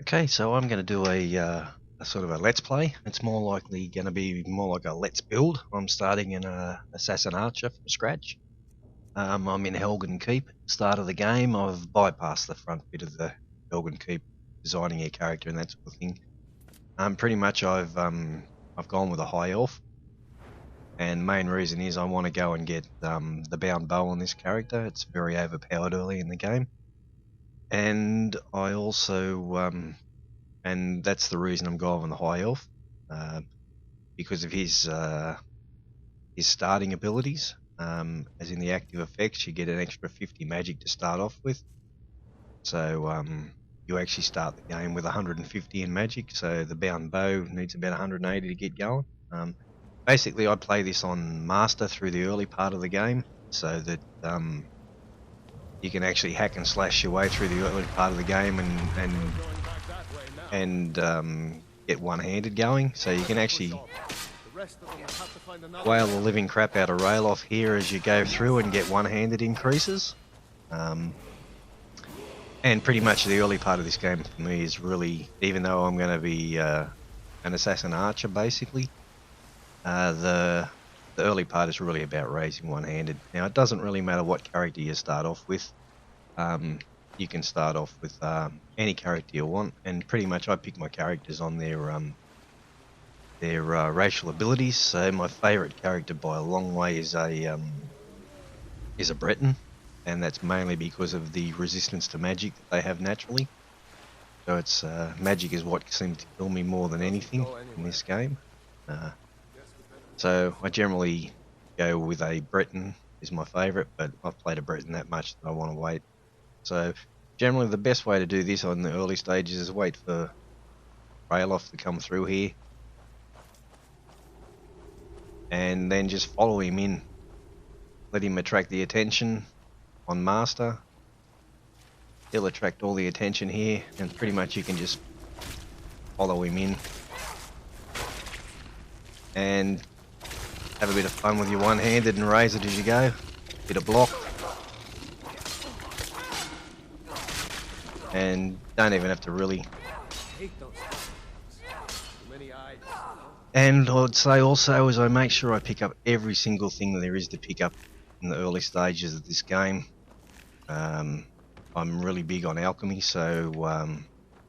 Okay, so I'm going to do a sort of a let's play. It's more likely going to be more like a let's build. I'm starting in a Assassin Archer from scratch. I'm in Helgen Keep. Start of the game, I've bypassed the front bit of the Helgen Keep, designing your character and that sort of thing. Pretty much I've gone with a high elf, and main reason is I want to go and get the bound bow on this character. It's very overpowered early in the game, and I also and that's the reason I'm going on the high elf, because of his starting abilities. As in the active effects, you get an extra 50 magic to start off with. So you actually start the game with 150 in magic. So the bound bow needs about 180 to get going. Basically, I play this on master through the early part of the game, so that you can actually hack and slash your way through the early part of the game and get one-handed going. So you can actually whale the living crap out of rail off here as you go through and get one-handed increases. And pretty much the early part of this game for me is really, even though I'm going to be an Assassin Archer basically, the early part is really about raising one-handed. Now it doesn't really matter what character you start off with. You can start off with any character you want, and pretty much I pick my characters on their racial abilities. So my favourite character by a long way is a Breton, and that's mainly because of the resistance to magic that they have naturally. So it's magic is what seems to kill me more than anything in this game. So I generally go with a Breton is my favourite, but I've played a Breton that much that I want to wait. So generally the best way to do this on the early stages is wait for Rayloff to come through here, and then just follow him in. Let him attract the attention on master. He'll attract all the attention here, and pretty much you can just follow him in and have a bit of fun with your one-handed and raise it as you go. Bit of block. And don't even have to really. And I'd say also is I make sure I pick up every single thing that there is to pick up in the early stages of this game. I'm really big on alchemy, so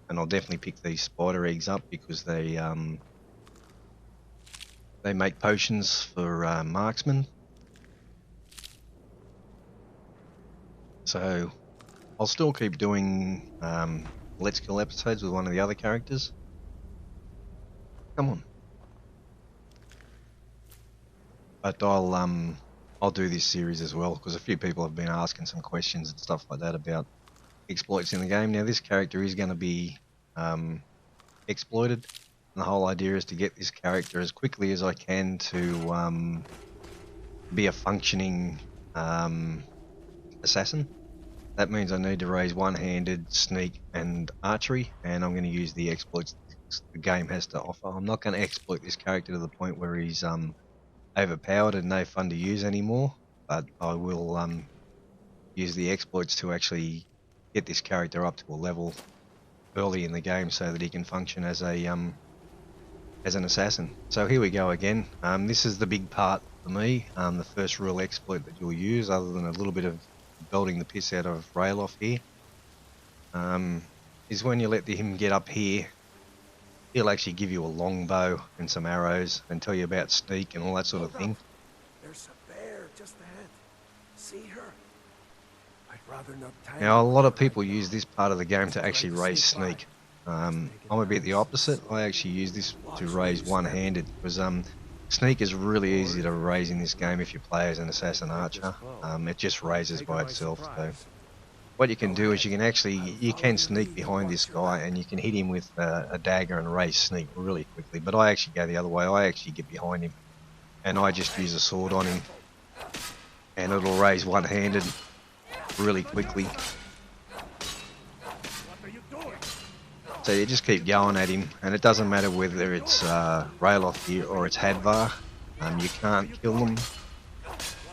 and I'll definitely pick these spider eggs up because they make potions for marksmen. So I'll still keep doing Let's Kill episodes with one of the other characters. Come on. But I'll do this series as well because a few people have been asking some questions and stuff like that about exploits in the game. Now this character is going to be exploited. And the whole idea is to get this character as quickly as I can to be a functioning assassin. That means I need to raise one-handed, sneak, and archery, and I'm going to use the exploits the game has to offer. I'm not going to exploit this character to the point where he's overpowered and no fun to use anymore, but I will use the exploits to actually get this character up to a level early in the game so that he can function as an assassin. So here we go again. This is the big part for me, the first real exploit that you'll use, other than a little bit of belting the piss out of Rayloff here, is when you let him get up here. He'll actually give you a long bow and some arrows and tell you about sneak and all that sort of thing. There's a bear just ahead. See her? I'd rather not tie Now a lot of people use this part of the game to actually raise sneak. I'm a bit the opposite. I actually use this to raise one-handed because sneak is really easy to raise in this game if you play as an Assassin Archer. It just raises by itself. So what you can do is you can sneak behind this guy and you can hit him with a dagger and raise sneak really quickly. But I actually go the other way. I actually get behind him and I just use a sword on him, and it'll raise one-handed really quickly. So you just keep going at him, and it doesn't matter whether it's Rayloff here or it's Hadvar. You can't kill them.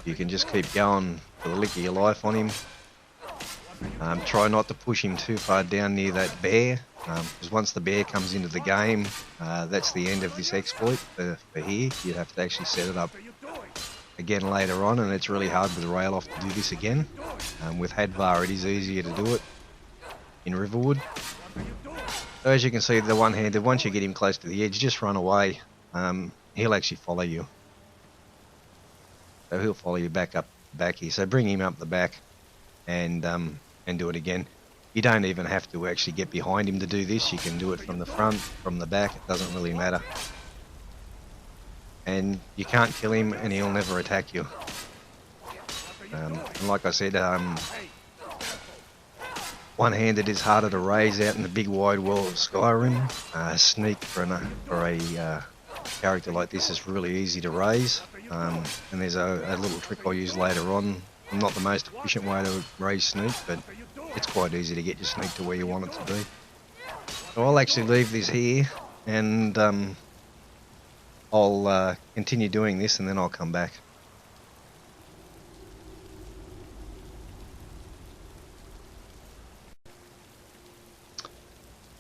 You can just keep going for the lick of your life on him. Try not to push him too far down near that bear, because once the bear comes into the game, that's the end of this exploit for here. You have to actually set it up again later on, and it's really hard with Rail-Off to do this again. With Hadvar, it is easier to do it in Riverwood. So as you can see, the one-handed, once you get him close to the edge, just run away. He'll actually follow you. So he'll follow you back here. So bring him up the back and do it again. You don't even have to actually get behind him to do this. You can do it from the front, from the back. It doesn't really matter. And you can't kill him, and he'll never attack you. And like I said, one-handed is harder to raise out in the big wide world of Skyrim. Sneak for a character like this is really easy to raise. And there's a little trick I'll use later on. Not the most efficient way to raise sneak, but it's quite easy to get your sneak to where you want it to be. So I'll actually leave this here, and I'll continue doing this, and then I'll come back.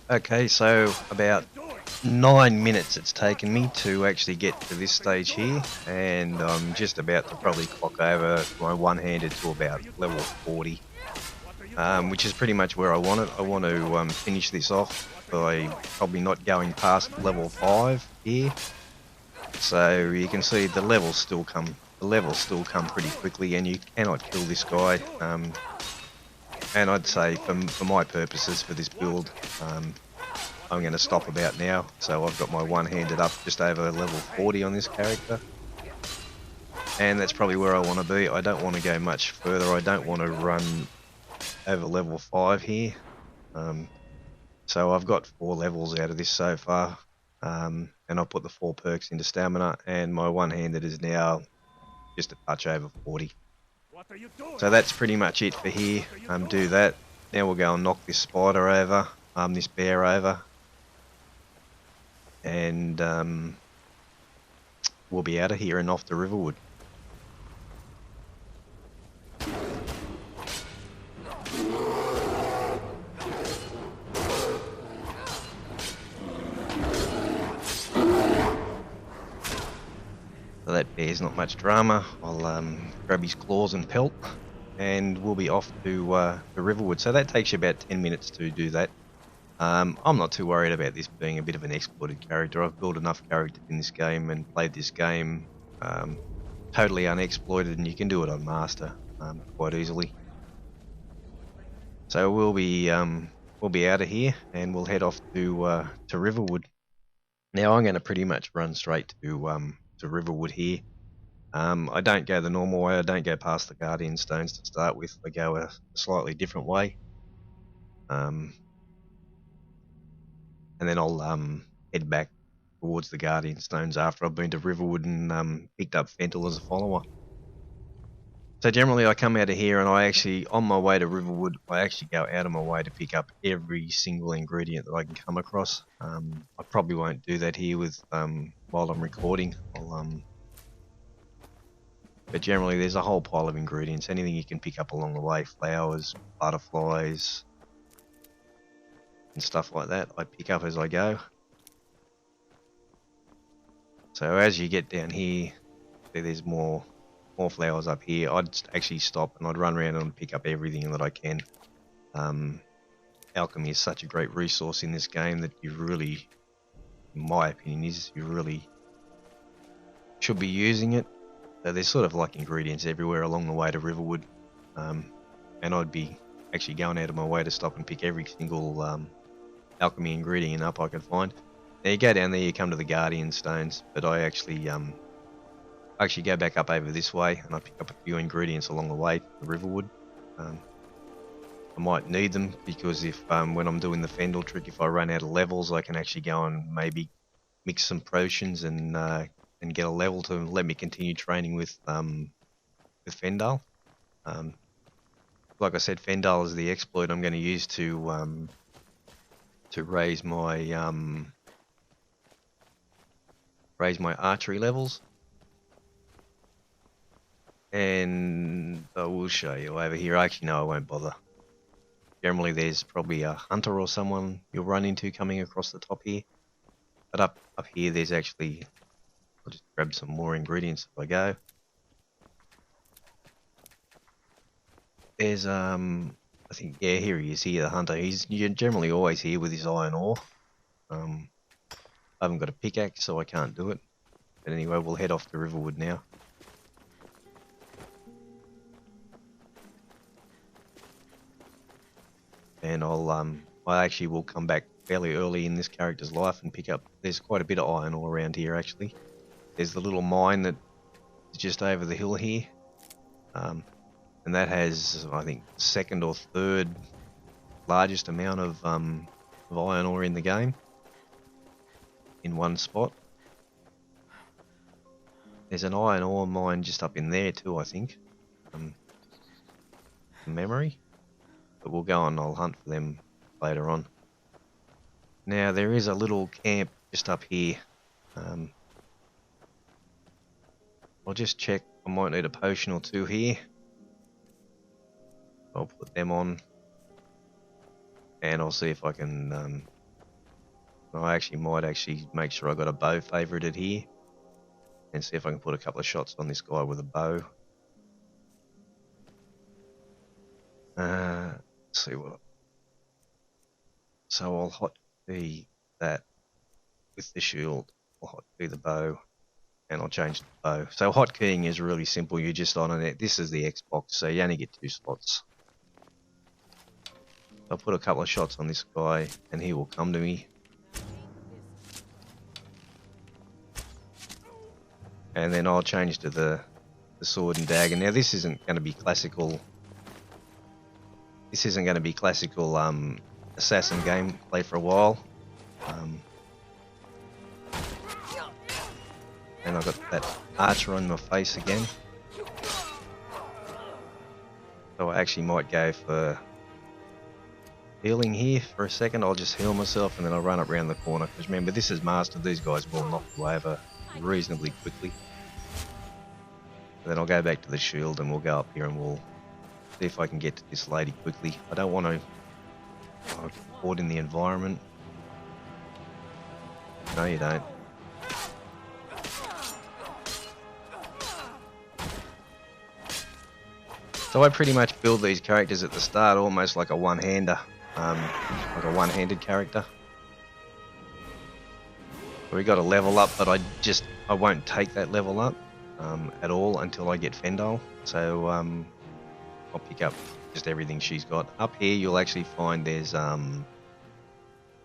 Okay, so about 9 minutes it's taken me to actually get to this stage here, and I'm just about to probably clock over my one-handed to about level 40, which is pretty much where I want it. I want to finish this off by probably not going past level 5 here. So you can see the levels still come pretty quickly, and you cannot kill this guy. And I'd say for my purposes for this build, I'm going to stop about now. So I've got my one-handed up just over level 40 on this character, and that's probably where I want to be. I don't want to go much further. I don't want to run over level 5 here. So I've got 4 levels out of this so far, and I'll put the 4 perks into stamina, and my one-handed is now just a touch over 40. So that's pretty much it for here. Do that. Now we'll go and knock this spider over, this bear over, and we'll be out of here and off to Riverwood. So that bear's not much drama. I'll grab his claws and pelt, and we'll be off to Riverwood. So that takes you about 10 minutes to do that. I'm not too worried about this being a bit of an exploited character. I've built enough characters in this game and played this game totally unexploited, and you can do it on Master quite easily. So we'll be out of here, and we'll head off to Riverwood. Now I'm going to pretty much run straight to Riverwood here. I don't go the normal way. I don't go past the Guardian Stones to start with. I go a slightly different way. And then I'll head back towards the Guardian Stones after I've been to Riverwood and picked up Fental as a follower. So generally I come out of here, and I actually, on my way to Riverwood, I actually go out of my way to pick up every single ingredient that I can come across. I probably won't do that here with while I'm recording. But generally there's a whole pile of ingredients, anything you can pick up along the way, flowers, butterflies, and stuff like that, I pick up as I go. So as you get down here, there's more flowers up here. I'd actually stop and I'd run around and pick up everything that I can. Alchemy is such a great resource in this game that you really, in my opinion, you really should be using it. So there's sort of like ingredients everywhere along the way to Riverwood, and I'd be actually going out of my way to stop and pick every single alchemy ingredient up I could find. Now you go down there, you come to the Guardian Stones, but I actually go back up over this way, and I pick up a few ingredients along the way to Riverwood. I might need them because if when I'm doing the Fendel trick, if I run out of levels, I can actually go and maybe mix some potions and get a level to let me continue training with Fendal. Like I said, Fendal is the exploit I'm going to use to raise my archery levels. And I will show you over here. Actually, no, I won't bother. Generally, there's probably a hunter or someone you'll run into coming across the top here. But up here, there's actually. I'll just grab some more ingredients if I go. There's I think here he is here, the hunter. He's generally always here with his iron ore. I haven't got a pickaxe, so I can't do it. But anyway, we'll head off to Riverwood now. And I actually will come back fairly early in this character's life and pick up. There's quite a bit of iron ore around here actually. There's the little mine that is just over the hill here, and that has, I think, second or third largest amount of iron ore in the game in one spot. There's an iron ore mine just up in there too, I think, from memory. But we'll go and I'll hunt for them later on. Now there is a little camp just up here. I'll just check. I might need a potion or two here. I'll put them on, and I'll see if I can. I actually might make sure I got a bow favorited here, and see if I can put a couple of shots on this guy with a bow. Let's see what. So I'll hot key that with the shield. I'll hot key the bow. And I'll change the bow. So hotkeying is really simple. You just on it. This is the Xbox, so you only get 2 slots. I'll put a couple of shots on this guy, and he will come to me. And then I'll change to the sword and dagger. Now this isn't going to be classical. This isn't going to be classical assassin gameplay for a while. And I've got that archer on my face again. So I actually might go for healing here for a second. I'll just heal myself and then I'll run up around the corner. Because remember, this is mastered. These guys will knock you over reasonably quickly. And then I'll go back to the shield and we'll go up here and we'll see if I can get to this lady quickly. I don't want to get caught in the environment. No, you don't. So I pretty much build these characters at the start almost like a one-hander, like a one-handed character. We got a level up, but I won't take that level up at all until I get Fendal. So I'll pick up just everything she's got. Up here you'll actually find there's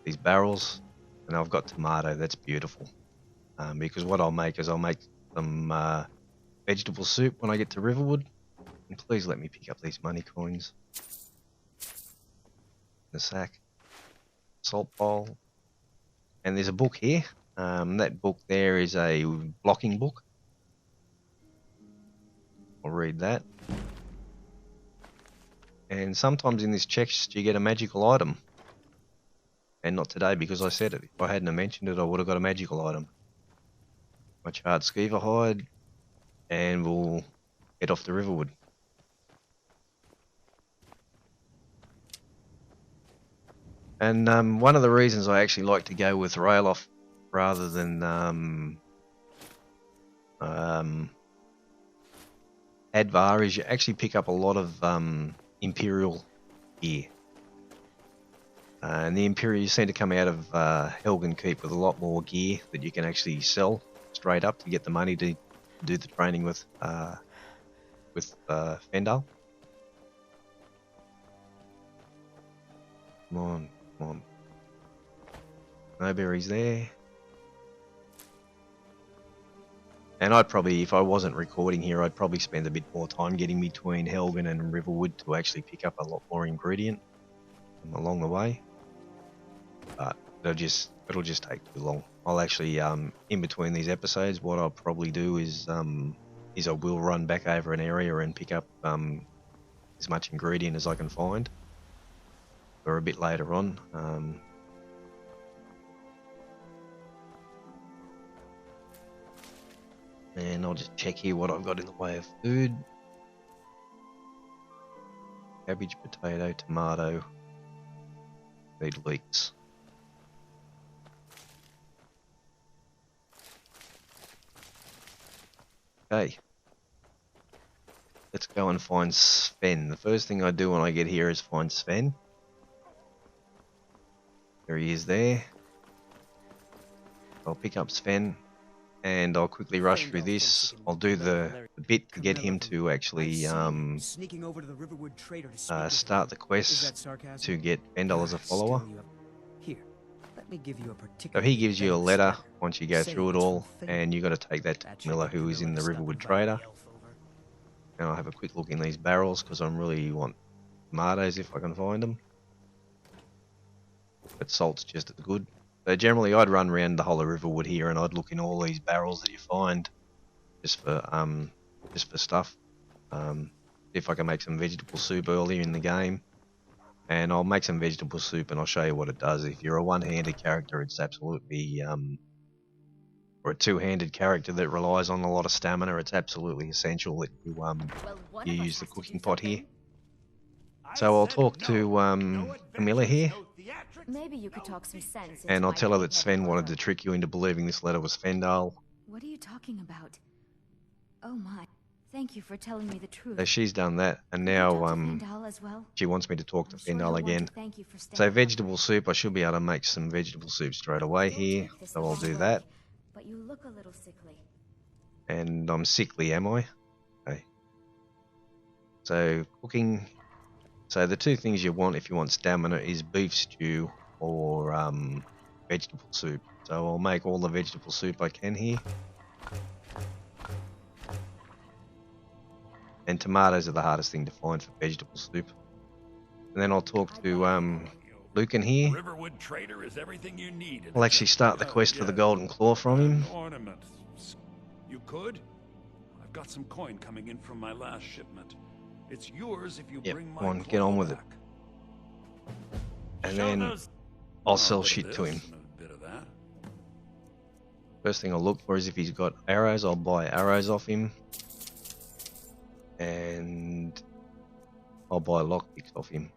these barrels, and I've got tomato. That's beautiful. Because what I'll make is I'll make some vegetable soup when I get to Riverwood. And please let me pick up these money coins. The sack. Salt bowl. And there's a book here. That book there is a blocking book. I'll read that. And sometimes in this chest you get a magical item. And not today because I said it. If I hadn't mentioned it, I would have got a magical item. My charred skeever hide. And we'll head off to Riverwood. And one of the reasons I actually like to go with rail off rather than Advar is you actually pick up a lot of Imperial gear. And the Imperial seem to come out of Helgen Keep with a lot more gear that you can actually sell straight up to get the money to do the training with Fendal. Come on. Come on. No berries there. And I'd probably, if I wasn't recording here, I'd probably spend a bit more time getting between Helgen and Riverwood to actually pick up a lot more ingredient along the way. But it'll just take too long. I'll actually, in between these episodes, what I'll probably do is I will run back over an area and pick up as much ingredient as I can find. Or a bit later on. And I'll just check here what I've got in the way of food. Cabbage, potato, tomato. feed leeks. Okay. Let's go and find Sven. The first thing I do when I get here is find Sven. There he is there. I'll pick up Sven and I'll quickly rush through this. I'll do the bit to get him to actually start the quest to get Vendel as a follower. So he gives you a letter once you go through it all, and you got to take that to Miller, who is in the Riverwood trader. And I'll have a quick look in these barrels because I really want tomatoes if I can find them. But salt's just as good. So generally I'd run around the whole of Riverwood here and I'd look in all these barrels that you find just for stuff. If I can make some vegetable soup earlier in the game. And I'll make some vegetable soup and I'll show you what it does. If you're a one-handed character, it's absolutely or a two-handed character that relies on a lot of stamina, it's absolutely essential that you use the cooking pot here. So I'll talk to Camilla here. Maybe you could talk some sense. And I'll tell her that Sven wanted to trick you into believing this letter was Fendal. What are you talking about? Oh my. Thank you for telling me the truth. So she's done that, and now she wants me to talk to Fendal again. So vegetable soup, I should be able to make some vegetable soup straight away here. So I'll do that. But you look a little sickly. And I'm sickly, am I? Okay. So cooking. So the two things you want if you want stamina is beef stew or vegetable soup. So I'll make all the vegetable soup I can here. And tomatoes are the hardest thing to find for vegetable soup. And then I'll talk to Lucan here. Riverwood trader is everything you need. I'll actually start the quest for the golden claw from him. Ornaments. You could? I've got some coin coming in from my last shipment. It's yours if you bring my come on, get on with it. And then I'll sell shit to him. First thing I'll look for is if he's got arrows, I'll buy arrows off him. And I'll buy lockpicks off him.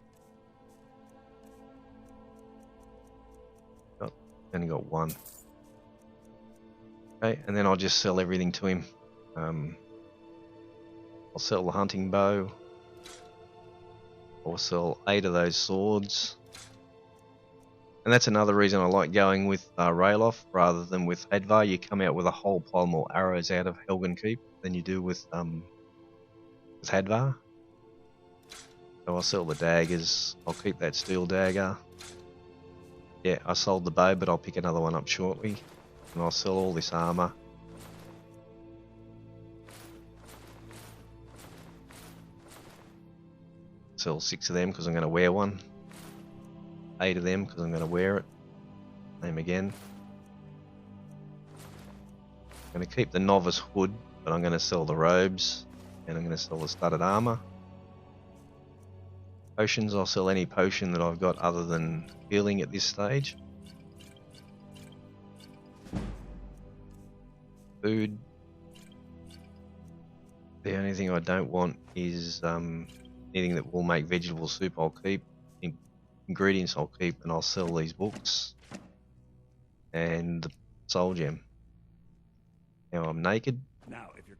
Oh, only got one. Okay, and then I'll just sell everything to him. I'll sell the hunting bow. I'll sell 8 of those swords. And that's another reason I like going with Ralof rather than with Hadvar. You come out with a whole pile more arrows out of Helgen Keep than you do with Hadvar. So I'll sell the daggers. I'll keep that steel dagger. Yeah, I sold the bow, but I'll pick another one up shortly. And I'll sell all this armor. Sell 6 of them because I'm going to wear one. 8 of them because I'm going to wear it. Same again. I'm going to keep the novice hood, but I'm going to sell the robes. And I'm going to sell the studded armor. Potions, I'll sell any potion that I've got other than healing at this stage. Food. The only thing I don't want is anything that will make vegetable soup I'll keep. Ingredients I'll keep, and I'll sell these books. And the soul gem. Now I'm naked. Now, if you're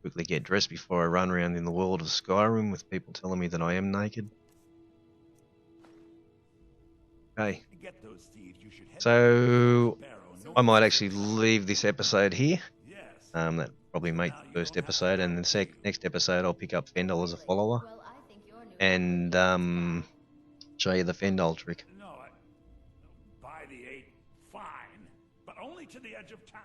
Quickly get dressed before I run around in the world of Skyrim with people telling me that I am naked. Okay. to get those thieves, you should head So to Barrow. I might actually leave this episode here. Yes. That probably make the first episode, and the next episode I'll pick up Fendal as a follower Well, I think your new and show you the Fendal trick. No, buy the 8, fine, but only to the edge of town.